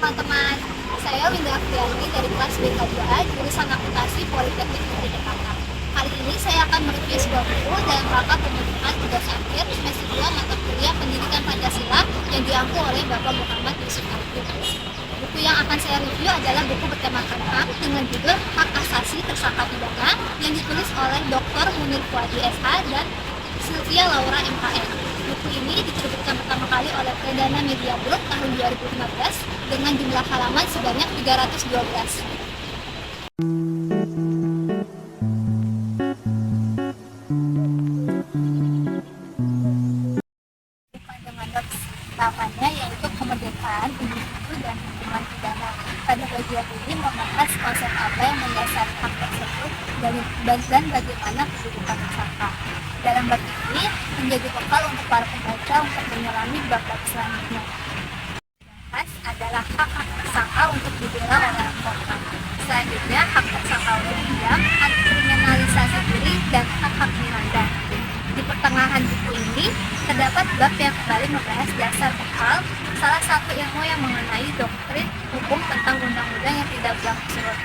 teman-teman, saya Winda Afriani dari kelas BK2A jurusan Akuntansi Politeknik Negeri Jakarta. Kali ini saya akan mereview sebuah buku dalam rangka pembentukan tugas akhir semester 2 mata kuliah Pendidikan Pancasila yang diampu oleh Bapak Muhammad Yusuf Kala. Buku yang akan saya review adalah buku bertemakan HAM dengan judul Hak Asasi Tersangka Pidana yang ditulis oleh Dr. Munir Fuadi SH dan Sylvia Laura MKM. Buku ini diterbitkan pertama kali oleh Perdana Media Group tahun 2015 dengan jumlah halaman sebanyak 312. Dengan notes utamanya yaitu kemerdekaan, individu, dan hukuman pidana. Pada bagian ini membahas konsep apa yang mendasari hak tersebut dan bagaimana kedudukan tersangka. Dalam bab ini menjadi bekal untuk para pembaca untuk menyelami bab-bab selanjutnya. Yang adalah hak-hak tersangka untuk dibela oleh advokat. Selanjutnya hak tersangka untuk diam, hak kriminalisasi diri, dan hak-hak miranda. Di pertengahan buku ini terdapat bab yang kembali membahas dasar bekal, salah satu ilmu yang mengenai doktrin hukum tentang undang-undang yang tidak berlaku surut.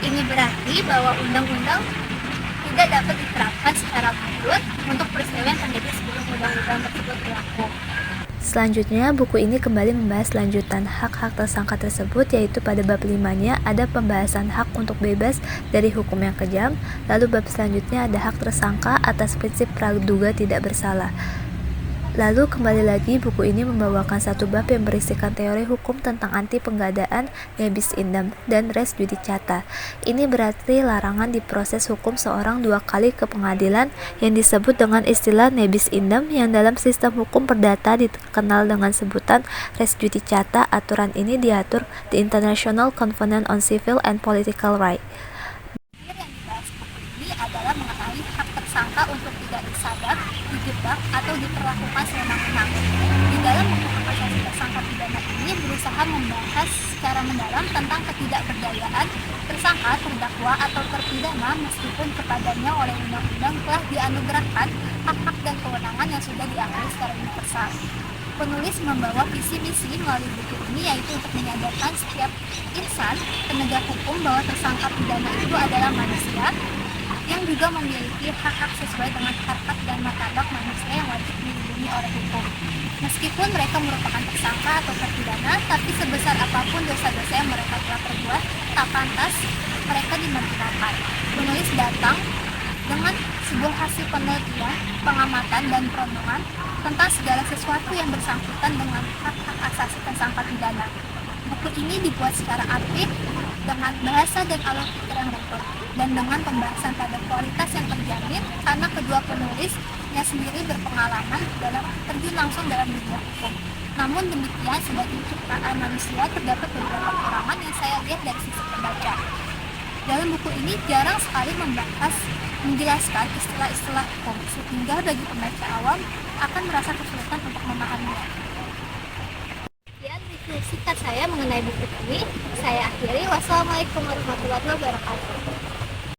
Ini berarti bahwa undang-undang tidak dapat diterapkan secara menyeluruh untuk peristiwa yang terjadi sebelum undang-undang tersebut berlaku. Selanjutnya, buku ini kembali membahas lanjutan hak-hak tersangka tersebut, yaitu pada bab 5-nya ada pembahasan hak untuk bebas dari hukum yang kejam, lalu bab selanjutnya ada hak tersangka atas prinsip praduga tidak bersalah. Lalu kembali lagi buku ini membawakan satu bab yang berisikan teori hukum tentang anti penggadaan nebis indem dan res judicata. Ini berarti larangan diproses hukum seorang dua kali ke pengadilan yang disebut dengan istilah nebis indem yang dalam sistem hukum perdata dikenal dengan sebutan res judicata. Aturan ini diatur di International Covenant on Civil and Political Rights. Yang dibahas buku ini adalah mengenai hak tersangka untuk tidak disadap, dijebak, atau diperlakukan sewenang-wenang. Di dalam buku hak asasi tersangka pidana ini berusaha membahas secara mendalam tentang ketidakberdayaan tersangka, terdakwa, atau terpidana meskipun kepadanya oleh undang-undang telah dianugerahkan hak-hak dan kewenangan yang sudah diakui secara universal. Penulis membawa visi misi melalui buku ini yaitu untuk menyadarkan setiap insan penegak hukum bahwa tersangka pidana itu adalah manusia yang juga memiliki hak-hak sesuai dengan harkat dan martabat manusia yang wajib dilindungi oleh hukum. Meskipun mereka merupakan tersangka atau terpidana, tapi sebesar apapun dosa-dosa yang mereka telah perbuat, tak pantas mereka dimanusiakan. Penulis datang dengan sebuah hasil penelitian, pengamatan, dan perenungan tentang segala sesuatu yang bersangkutan dengan hak-hak asasi tersangka pidana. Buku ini dibuat secara apik, dengan bahasa dan alur pikir yang lembut, dan dengan pembahasan pada kualitas yang terjamin karena kedua penulisnya sendiri berpengalaman dalam terjun langsung dalam dunia hukum. Namun demikian, sebagai ciptaan manusia terdapat beberapa kekurangan yang saya lihat dari sisi pembaca. Dalam buku ini jarang sekali menjelaskan istilah-istilah hukum, sehingga bagi pembaca awam akan merasa kesulitan untuk memahaminya. Sekian review singkat saya mengenai buku ini. Saya akhiri. Wassalamualaikum warahmatullahi wabarakatuh.